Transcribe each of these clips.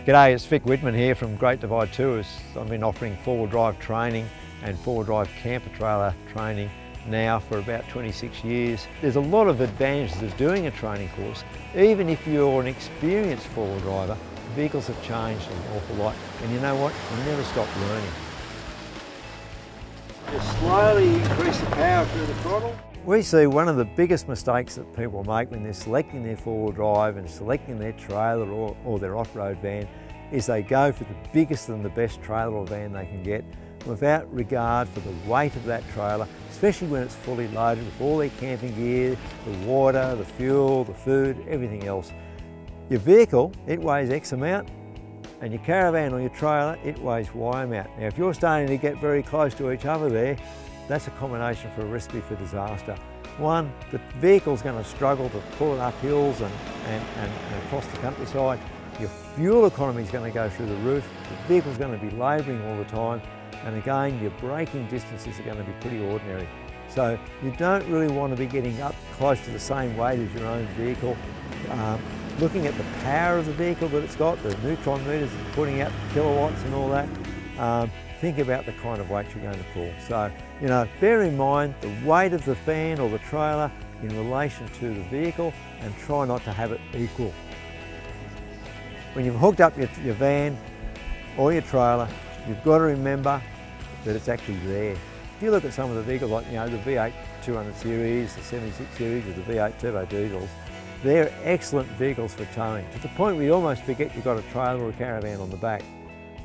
G'day, it's Vic Widman here from Great Divide Tours. I've been offering four-wheel drive training and four-wheel drive camper trailer training now for about 26 years. There's a lot of advantages of doing a training course. Even if you're an experienced four-wheel driver, vehicles have changed an awful lot, and you know what? You never stop learning. Just slowly increase the power through the throttle. We see one of the biggest mistakes that people make when they're selecting their four-wheel drive and selecting their trailer or their off-road van is they go for the biggest and the best trailer or van they can get without regard for the weight of that trailer, especially when it's fully loaded with all their camping gear, the water, the fuel, the food, everything else. Your vehicle, it weighs X amount, and your caravan or your trailer, it weighs Y amount. Now if you're starting to get very close to each other there, that's a combination for a recipe for disaster. One, the vehicle's going to struggle to pull it up hills and across the countryside. Your fuel economy is going to go through the roof. The vehicle's going to be labouring all the time. And again, your braking distances are going to be pretty ordinary. So you don't really want to be getting up close to the same weight as your own vehicle. Looking at the power of the vehicle that it's got, the neutron meters it's putting out, the kilowatts and all that, think about the kind of weight you're going to pull. So, bear in mind the weight of the van or the trailer in relation to the vehicle and try not to have it equal. When you've hooked up your van or your trailer, you've got to remember that it's actually there. If you look at some of the vehicles like the V8 200 series, the 76 series or the V8 turbo diesels, they're excellent vehicles for towing, to the point where you almost forget you've got a trailer or a caravan on the back.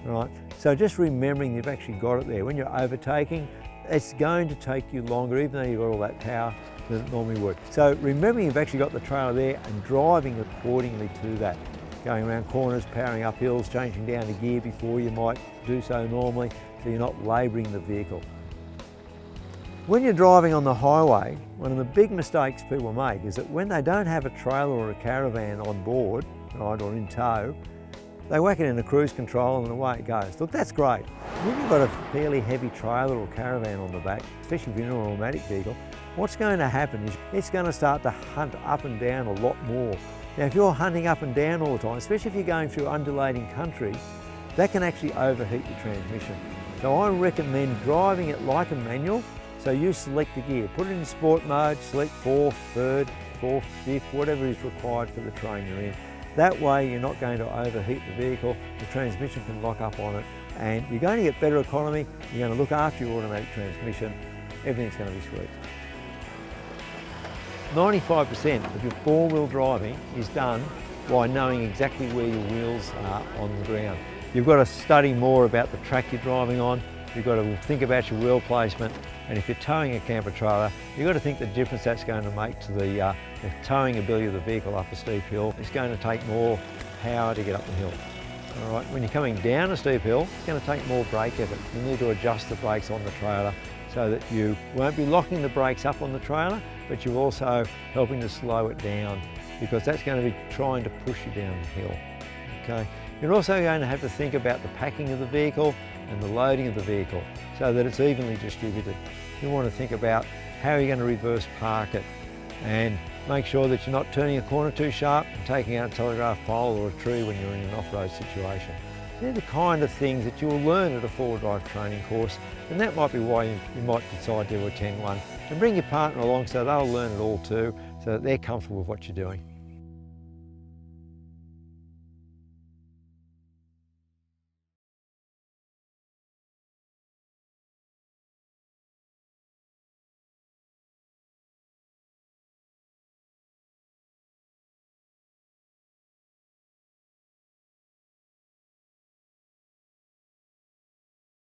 Right? So just remembering you've actually got it there. When you're overtaking, it's going to take you longer, even though you've got all that power, than it normally would. So remembering you've actually got the trailer there and driving accordingly to that. Going around corners, powering up hills, changing down to gear before you might do so normally, so you're not labouring the vehicle. When you're driving on the highway, one of the big mistakes people make is that when they don't have a trailer or a caravan on board, right, or in tow, they whack it into cruise control and away it goes. Look, that's great. When you've got a fairly heavy trailer or caravan on the back, especially if you're in an automatic vehicle, what's going to happen is it's going to start to hunt up and down a lot more. Now, if you're hunting up and down all the time, especially if you're going through undulating country, that can actually overheat your transmission. So I recommend driving it like a manual. So you select the gear, put it in sport mode, select fourth, third, fourth, fifth, whatever is required for the terrain you're in. That way you're not going to overheat the vehicle, the transmission can lock up on it, and you're going to get better economy, you're going to look after your automatic transmission, everything's going to be sweet. 95% of your four-wheel driving is done by knowing exactly where your wheels are on the ground. You've got to study more about the track you're driving on, you've got to think about your wheel placement, and if you're towing a camper trailer, you've got to think the difference that's going to make to the towing ability of the vehicle up a steep hill. It's going to take more power to get up the hill. All right, when you're coming down a steep hill, it's going to take more brake effort. You need to adjust the brakes on the trailer so that you won't be locking the brakes up on the trailer, but you're also helping to slow it down, because that's going to be trying to push you down the hill. Okay? You're also going to have to think about the packing of the vehicle and the loading of the vehicle so that it's evenly distributed. You want to think about how you're going to reverse park it and make sure that you're not turning a corner too sharp and taking out a telegraph pole or a tree when you're in an off-road situation. They're the kind of things that you'll learn at a four-wheel drive training course, and that might be why you might decide to attend one. And bring your partner along so they'll learn it all too, so that they're comfortable with what you're doing.